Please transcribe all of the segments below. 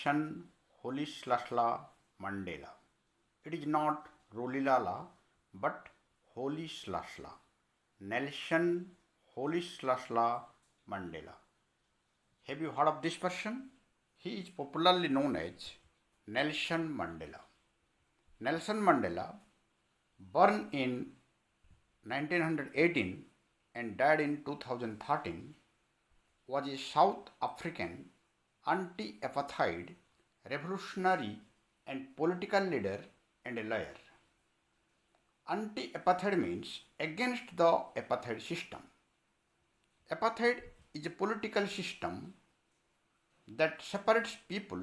Nelson Holislasla Mandela. It is not Rolilala but Holislasla. Nelson Holislasla Mandela. Have you heard of this person? He is popularly known as Nelson Mandela. Nelson Mandela, born in 1918 and died in 2013, was a South African anti-apartheid revolutionary and political leader and a lawyer. Anti-apartheid means against the apartheid system. Apartheid is a political system that separates people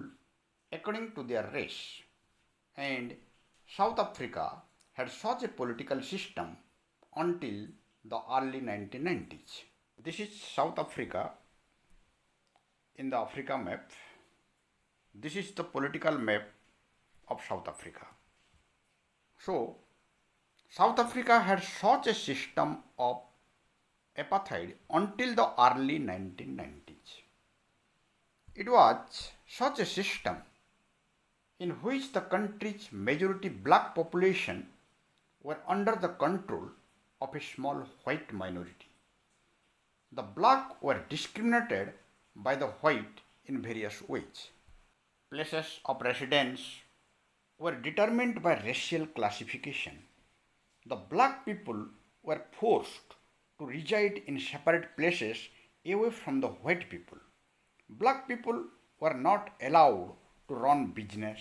according to their race, and South Africa had such a political system until the early 1990s. This is South Africa in the Africa map. This is the political map of South Africa. So, South Africa had such a system of apartheid until the early 1990s. It was such a system in which the country's majority black population were under the control of a small white minority. The black were discriminated by the white in various ways. Places of residence were determined by racial classification. The black people were forced to reside in separate places away from the white people. Black people were not allowed to run business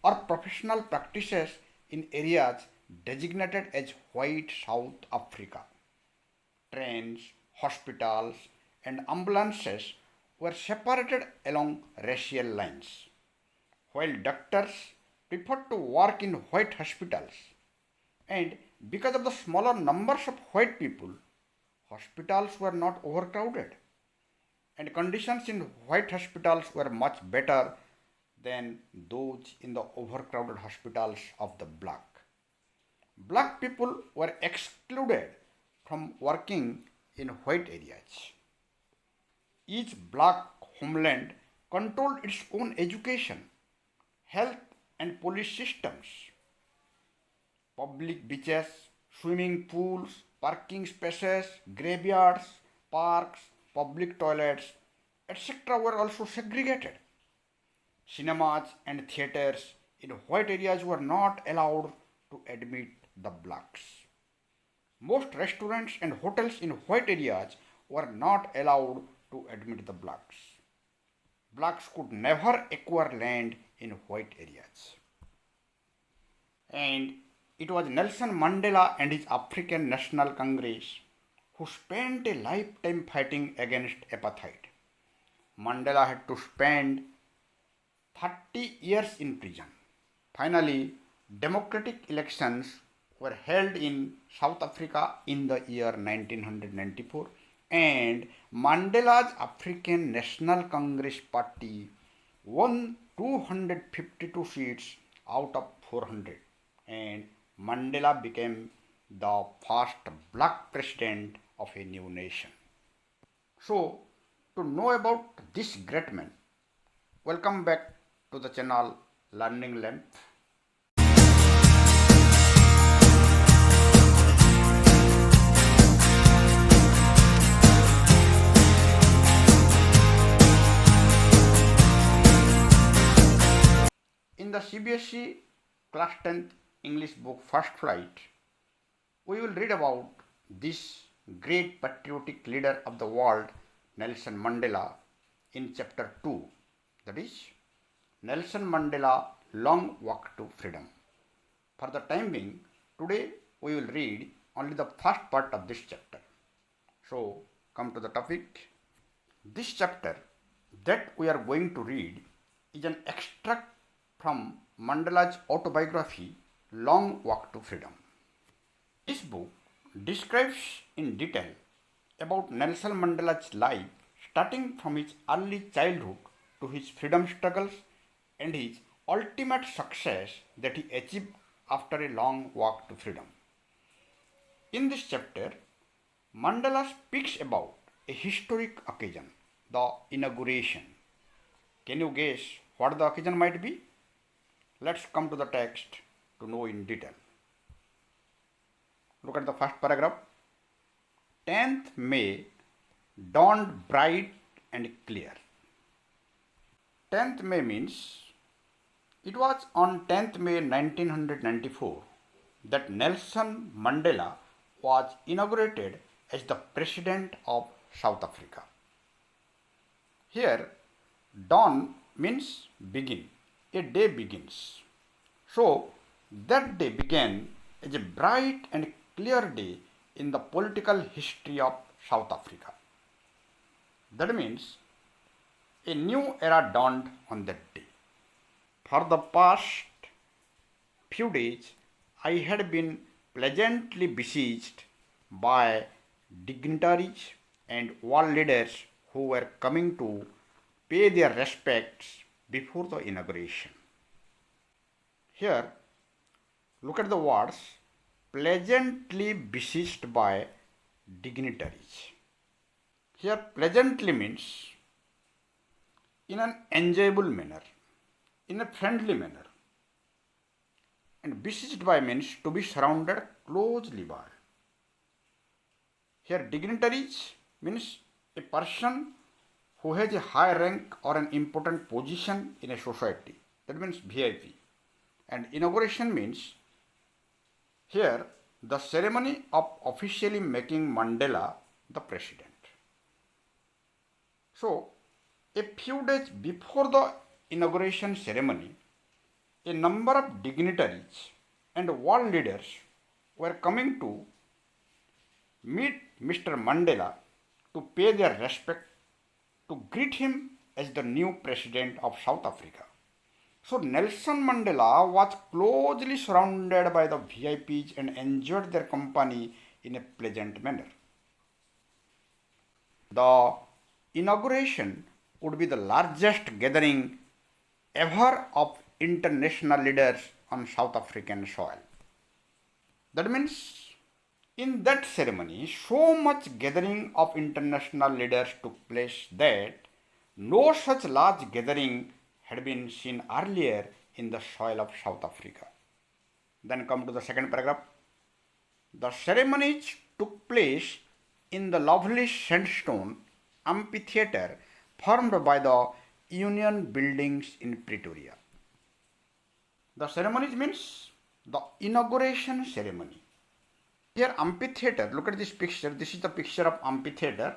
or professional practices in areas designated as white South Africa. Trains, hospitals, and ambulances were separated along racial lines. While doctors preferred to work in white hospitals, and because of the smaller numbers of white people, hospitals were not overcrowded, and conditions in white hospitals were much better than those in the overcrowded hospitals of the black. Black people were excluded from working in white areas. Each black homeland controlled its own education, health, and police systems. Public beaches, swimming pools, parking spaces, graveyards, parks, public toilets, etc. were also segregated. Cinemas and theatres in white areas were not allowed to admit the blacks. Most restaurants and hotels in white areas were not allowed to admit the blacks. Blacks could never acquire land in white areas. And it was Nelson Mandela and his African National Congress who spent a lifetime fighting against apartheid. Mandela had to spend 30 years in prison. Finally, democratic elections were held in South Africa in the year 1994, and Mandela's African National Congress Party won 252 seats out of 400, and Mandela became the first black president of a new nation. So, to know about this great man, welcome back to the channel Learning Lamp. In the CBSE Class 10th English book First Flight, we will read about this great patriotic leader of the world, Nelson Mandela, in chapter 2, that is Nelson Mandela Long Walk to Freedom. For the time being, today we will read only the first part of this chapter. So, come to the topic. This chapter that we are going to read is an extract from Mandela's autobiography, Long Walk to Freedom. This book describes in detail about Nelson Mandela's life, starting from his early childhood to his freedom struggles and his ultimate success that he achieved after a long walk to freedom. In this chapter, Mandela speaks about a historic occasion, the inauguration. Can you guess What the occasion might be? Let's come to the text to know in detail. Look at the first paragraph. 10th May dawned bright and clear. 10th May means it was on 10th May 1994 that Nelson Mandela was inaugurated as the President of South Africa. Here, dawn means begin, a day begins. So, that day began as a bright and clear day in the political history of South Africa. That means a new era dawned on that day. For the past few days, I had been pleasantly besieged by dignitaries and world leaders who were coming to pay their respects before the inauguration. Here, look at the words pleasantly besieged by dignitaries. Here, pleasantly means in an enjoyable manner, in a friendly manner. And besieged by means to be surrounded closely by. Here, dignitaries means a person who has a high rank or an important position in a society. That means VIP. And inauguration means here the ceremony of officially making Mandela the president. So, a few days before the inauguration ceremony, a number of dignitaries and world leaders were coming to meet Mr. Mandela to pay their respect, to greet him as the new president of South Africa. So Nelson Mandela was closely surrounded by the VIPs and enjoyed their company in a pleasant manner. The inauguration would be the largest gathering ever of international leaders on South African soil. That means in that ceremony, so much gathering of international leaders took place that no such large gathering had been seen earlier in the soil of South Africa. Then come to the second paragraph. The ceremonies took place in the lovely sandstone amphitheatre formed by the Union buildings in Pretoria. The ceremonies means the inauguration ceremony. Here amphitheatre, look at this picture. This is the picture of amphitheatre.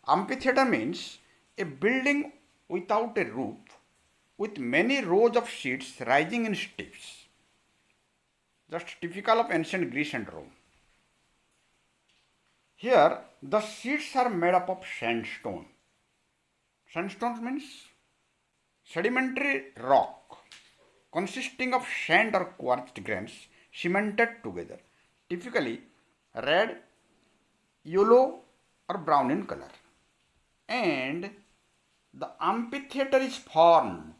Amphitheatre means a building without a roof with many rows of seats rising in steps. Just typical of ancient Greece and Rome. Here the seats are made up of sandstone. Sandstone means sedimentary rock consisting of sand or quartz grains cemented together, typically red, yellow or brown in color. And the amphitheatre is formed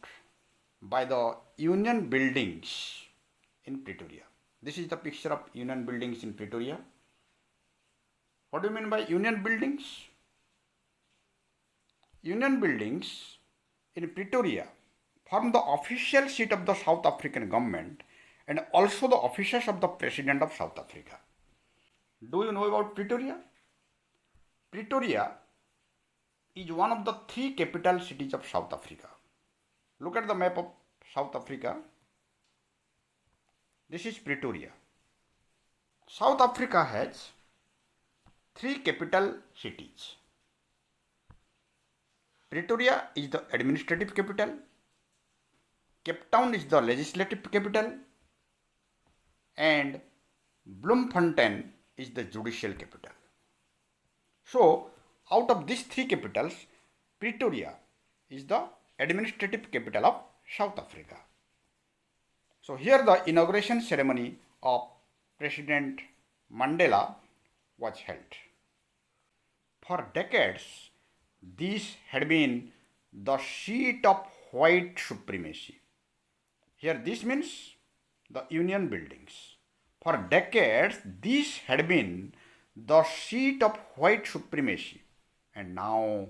by the Union buildings in Pretoria. This is the picture of Union buildings in Pretoria. What do you mean by Union buildings? Union buildings in Pretoria form the official seat of the South African government and also the offices of the President of South Africa. Do you know about Pretoria? Pretoria is one of the three capital cities of South Africa. Look at the map of South Africa. This is Pretoria. South Africa has three capital cities. Pretoria is the administrative capital, Cape Town is the legislative capital, and Bloemfontein is the judicial capital. So, out of these three capitals, Pretoria is the administrative capital of South Africa. So, here the inauguration ceremony of President Mandela was held. For decades, this had been the seat of white supremacy. Here, this means the Union buildings. For decades, this had been the seat of white supremacy, and now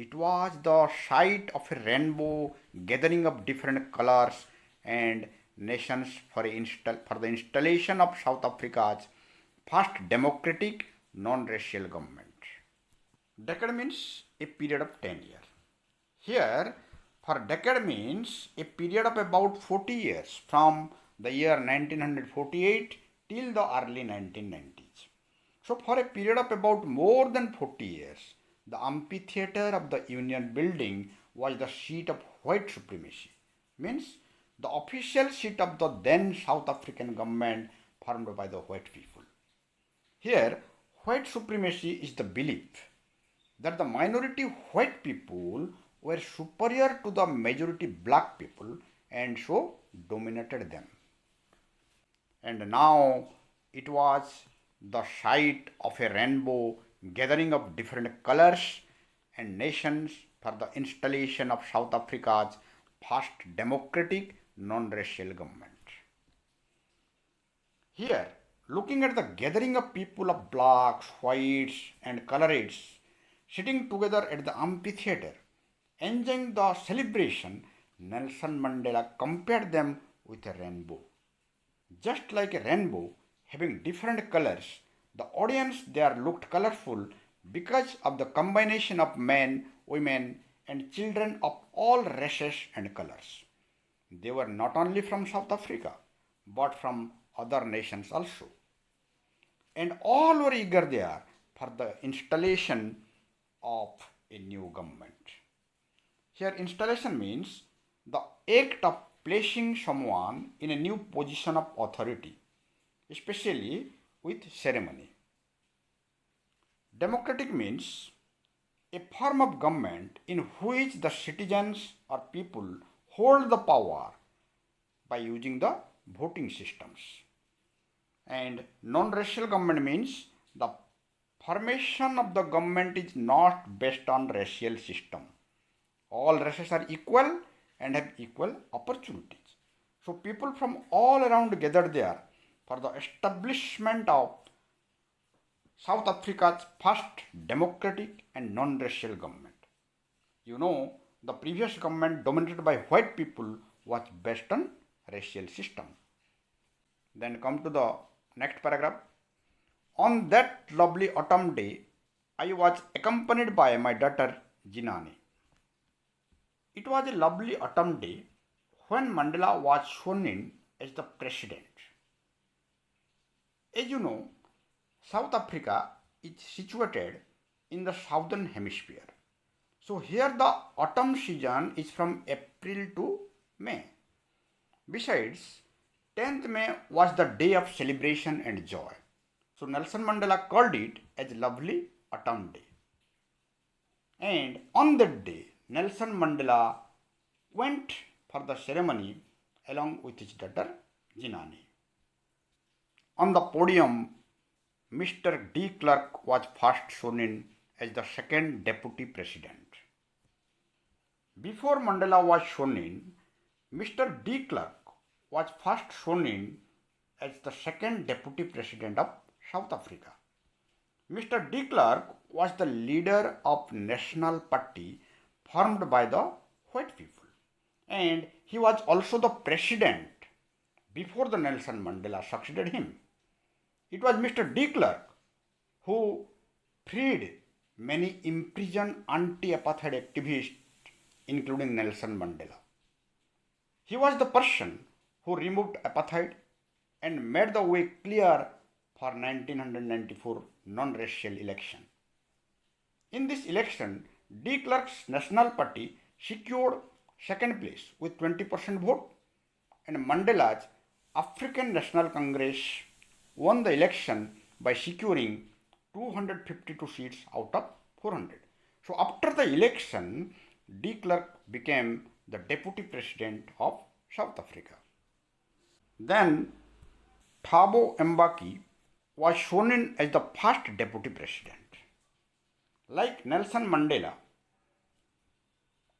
it was the site of a rainbow gathering of different colors and nations for the installation of South Africa's first democratic non-racial government. Decade means a period of 10 years. Here, for decade means a period of about 40 years from the year 1948 till the early 1990s. So, for a period of about more than 40 years, the amphitheater of the Union Building was the seat of white supremacy, means the official seat of the then South African government formed by the white people. Here, white supremacy is the belief that the minority white people were superior to the majority black people and so dominated them. And now it was the site of a rainbow gathering of different colors and nations for the installation of South Africa's first democratic non-racial government. Here, looking at the gathering of people of blacks, whites, and colorids sitting together at the amphitheater, enjoying the celebration, Nelson Mandela compared them with a rainbow. Just like a rainbow having different colors, the audience there looked colorful because of the combination of men, women, and children of all races and colors. They were not only from South Africa, but from other nations also. And all were eager there for the installation of a new government. Here, installation means the act of placing someone in a new position of authority, especially with ceremony. Democratic means a form of government in which the citizens or people hold the power by using the voting systems. And non-racial government means the formation of the government is not based on racial system. All races are equal and have equal opportunities. So people from all around gathered there for the establishment of South Africa's first democratic and non-racial government. You know, the previous government dominated by white people was based on racial system. Then come to the next paragraph. On that lovely autumn day, I was accompanied by my daughter Jinani. It was a lovely autumn day when Mandela was sworn in as the president. As you know, South Africa is situated in the southern hemisphere. So here the autumn season is from April to May. Besides, 10th May was the day of celebration and joy. So Nelson Mandela called it as lovely autumn day. And on that day, Nelson Mandela went for the ceremony along with his daughter Jinani. On the podium, Mr. De Klerk was first sworn in as the second deputy president. Before Mandela was sworn in, Mr. De Klerk was first sworn in as the second deputy president of South Africa. Mr. De Klerk was the leader of National Party formed by the white people, and he was also the president before the Nelson Mandela succeeded him. It was Mr. De Klerk who freed many imprisoned anti-apartheid activists, including Nelson Mandela. He was the person who removed apartheid and made the way clear for 1994 non-racial election. In this election, De Klerk's National Party secured second place with 20% vote, and Mandela's African National Congress won the election by securing 252 seats out of 400. So after the election, De Klerk became the deputy president of South Africa. Then Thabo Mbeki was sworn in as the first deputy president. Like Nelson Mandela,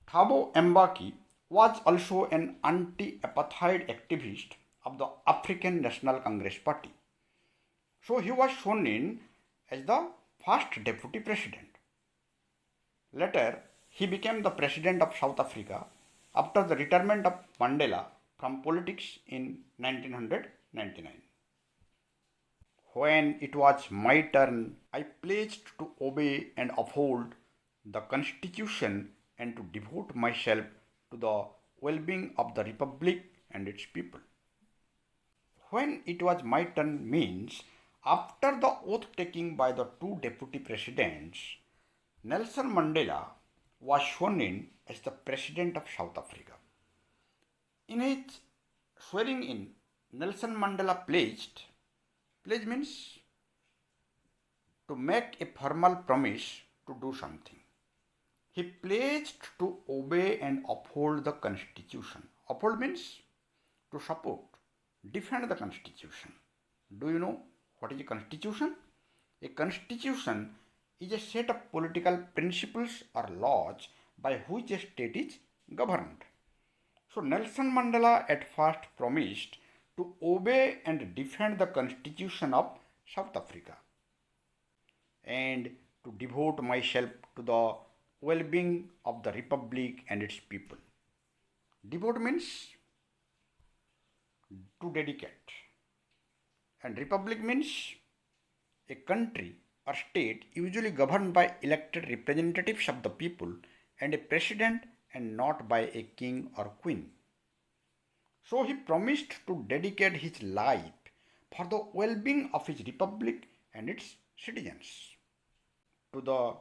Thabo Mbeki was also an anti-apartheid activist of the African National Congress Party. So he was sworn in as the first deputy president. Later, He became the president of South Africa after the retirement of Mandela from politics in 1999. When it was my turn, I pledged to obey and uphold the Constitution and to devote myself to the well-being of the Republic and its people. When it was my turn means after the oath taking by the two deputy presidents, Nelson Mandela was sworn in as the President of South Africa. In his swearing in, Nelson Mandela pledge means to make a formal promise to do something. He pledged to obey and uphold the Constitution. Uphold means to support, defend the Constitution. Do you know what is a Constitution? A Constitution is a set of political principles or laws by which a state is governed. So Nelson Mandela at first promised to obey and defend the Constitution of South Africa and to devote myself to the well-being of the Republic and its people. Devote means to dedicate, and Republic means a country or state usually governed by elected representatives of the people and a president and not by a king or queen. So he promised to dedicate his life for the well-being of his republic and its citizens. To the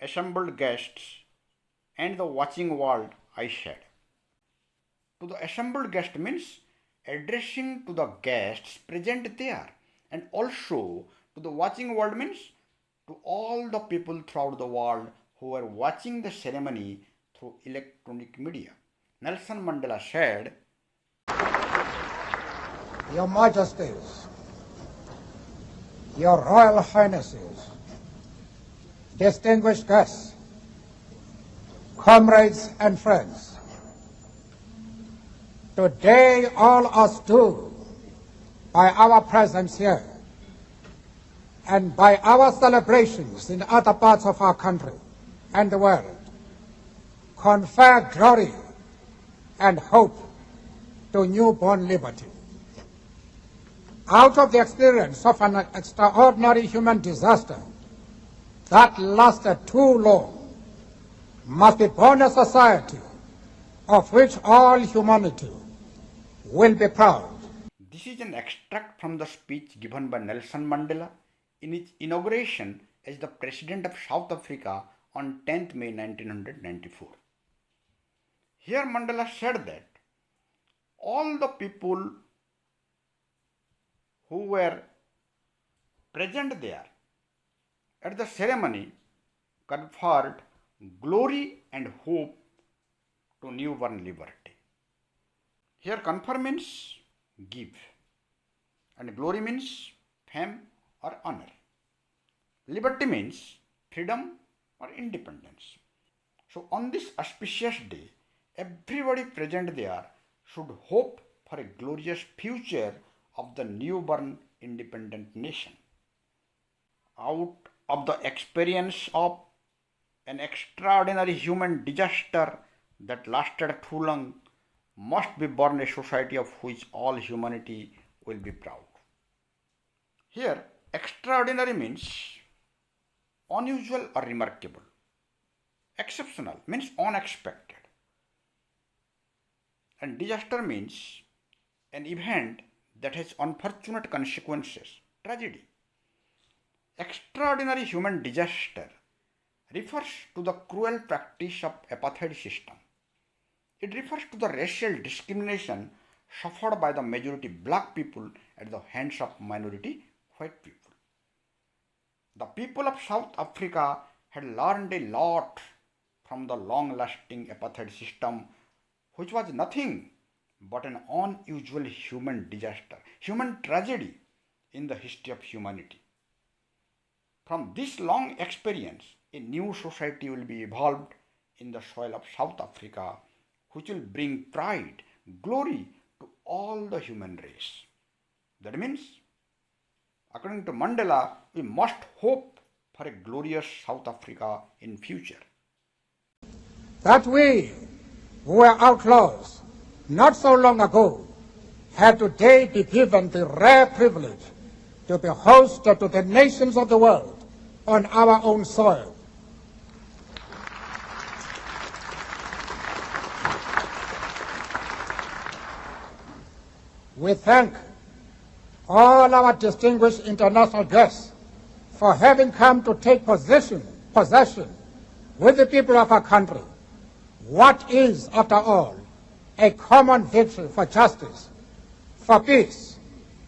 assembled guests and the watching world, I said. To the assembled guest means addressing to the guests present there, and also to the watching world means to all the people throughout the world who were watching the ceremony through electronic media. Nelson Mandela said, Your Majesties, Your Royal Highnesses, distinguished guests, comrades and friends, today all us do, by our presence here and by our celebrations in other parts of our country and the world, confer glory and hope to newborn liberty. Out of the experience of an extraordinary human disaster that lasted too long, must be born a society of which all humanity will be proud. This is an extract from the speech given by Nelson Mandela in his inauguration as the President of South Africa on 10th May 1994. Here Mandela said that all the people who were present there at the ceremony conferred glory and hope to newborn liberty. Here confer means give, and glory means fame or honor. Liberty means freedom or independence. So on this auspicious day, everybody present there should hope for a glorious future of the newborn independent nation. Out of the experience of an extraordinary human disaster that lasted too long must be born a society of which all humanity will be proud. Here, extraordinary means unusual or remarkable. Exceptional means unexpected. And disaster means an event that has unfortunate consequences, tragedy. Extraordinary human disaster refers to the cruel practice of apartheid system. It refers to the racial discrimination suffered by the majority black people at the hands of minority white people. The people of South Africa had learned a lot from the long-lasting apartheid system, which was nothing but an unusual human disaster, human tragedy in the history of humanity. From this long experience, a new society will be evolved in the soil of South Africa, which will bring pride, glory to all the human race. That means, according to Mandela, we must hope for a glorious South Africa in future. that we, who were outlaws not so long ago, had today be given the rare privilege to be host to the nations of the world on our own soil. We thank all our distinguished international guests for having come to take possession with the people of our country. What is, after all, a common victory for justice, for peace,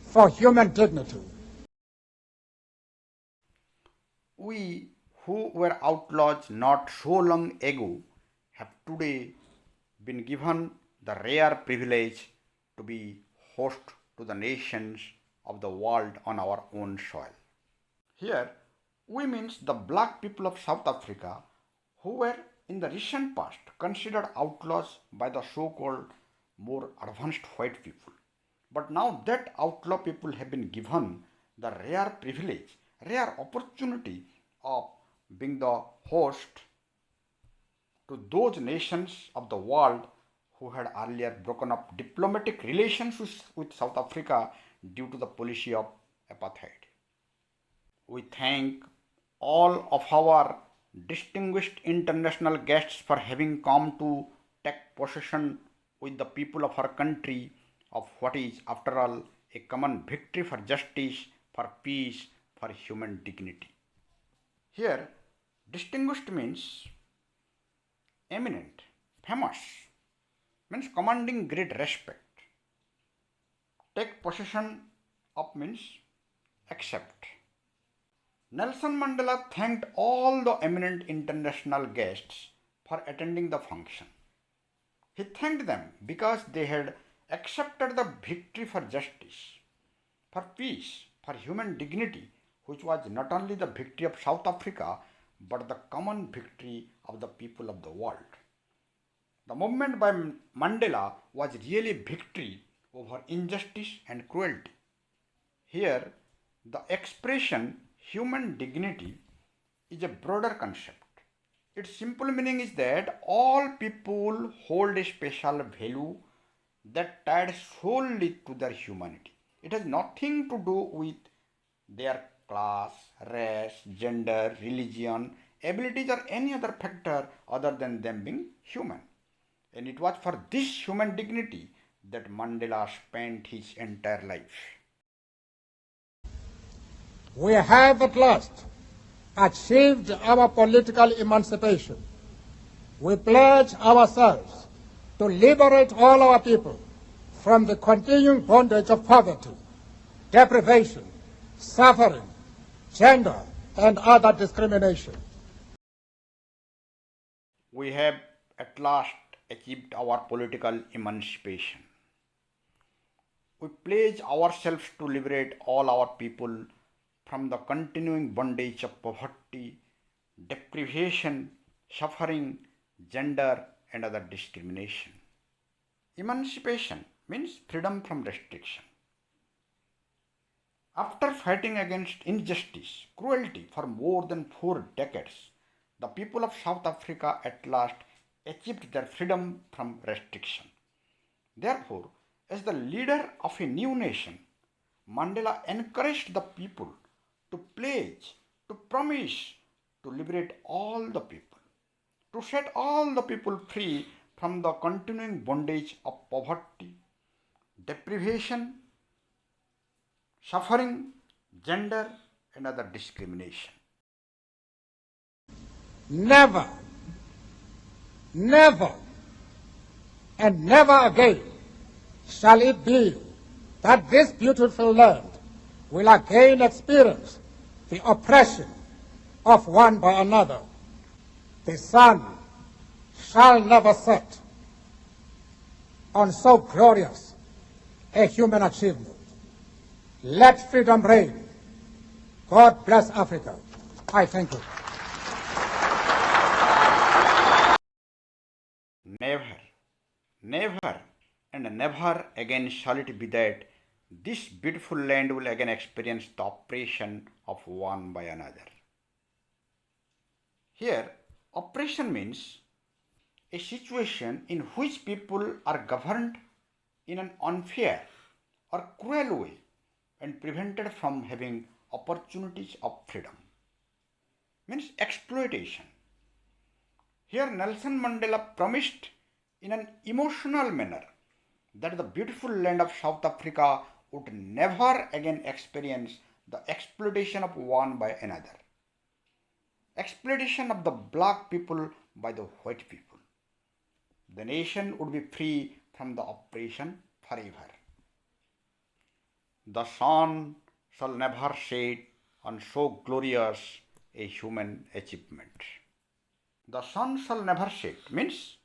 for human dignity. We who were outlaws not so long ago have today been given the rare privilege to be host to the nations of the world on our own soil. Here, we means the black people of South Africa who were in the recent past considered outlaws by the so-called more advanced white people. But now that outlaw people have been given the rare privilege, rare opportunity of being the host to those nations of the world who had earlier broken up diplomatic relations with South Africa due to the policy of apartheid. We thank all of our distinguished international guests for having come to take possession with the people of our country of what is, after all, a common victory for justice, for peace, for human dignity. Here, distinguished means eminent, famous, means commanding great respect. Take possession of means accept. Nelson Mandela thanked all the eminent international guests for attending the function. He thanked them because they had accepted the victory for justice, for peace, for human dignity, which was not only the victory of South Africa but the common victory of the people of the world. The movement by Mandela was really victory over injustice and cruelty. Here, the expression human dignity is a broader concept. Its simple meaning is that all people hold a special value that tied solely to their humanity. It has nothing to do with their class, race, gender, religion, abilities, or any other factor other than them being human. And it was for this human dignity that Mandela spent his entire life. We have at last achieved our political emancipation. We pledge ourselves to liberate all our people from the continuing bondage of poverty, deprivation, suffering, gender, and other discrimination. We have at last achieved our political emancipation. We pledge ourselves to liberate all our people from the continuing bondage of poverty, deprivation, suffering, gender, and other discrimination. Emancipation means freedom from restriction. After fighting against injustice, cruelty for more than 4 decades, the people of South Africa at last achieved their freedom from restriction. Therefore, as the leader of a new nation, Mandela encouraged the people to pledge, to promise to liberate all the people, to set all the people free from the continuing bondage of poverty, deprivation, suffering, gender, and other discrimination. Never, never, and never again shall it be that this beautiful land will again experience the oppression of one by another. The sun shall never set on so glorious a human achievement. Let freedom reign. God bless Africa. I thank you. Never, never, and never again shall it be that this beautiful land will again experience the oppression of one by another. Here, oppression means a situation in which people are governed in an unfair or cruel way and prevented from having opportunities of freedom. Means exploitation. Here Nelson Mandela promised in an emotional manner that the beautiful land of South Africa would never again experience the exploitation of one by another. Exploitation of the black people by the white people. The nation would be free from the oppression forever. The sun shall never set on so glorious a human achievement. The sun shall never set means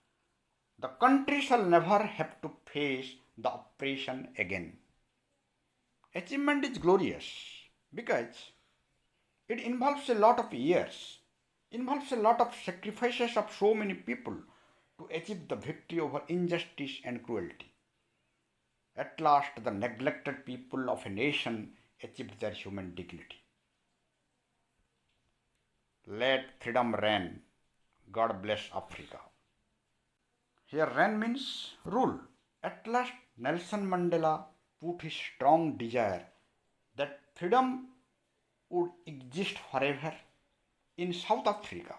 the country shall never have to face the oppression again. Achievement is glorious because it involves a lot of years, involves a lot of sacrifices of so many people to achieve the victory over injustice and cruelty. At last, the neglected people of a nation achieved their human dignity. Let freedom reign. God bless Africa. Here, reign means rule. At last, Nelson Mandela put his strong desire that freedom would exist forever in South Africa,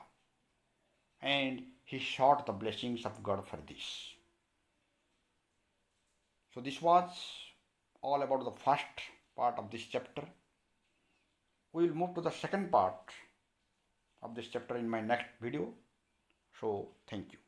and he sought the blessings of God for this. So, this was all about the first part of this chapter. We will move to the second part of this chapter in my next video. So, thank you.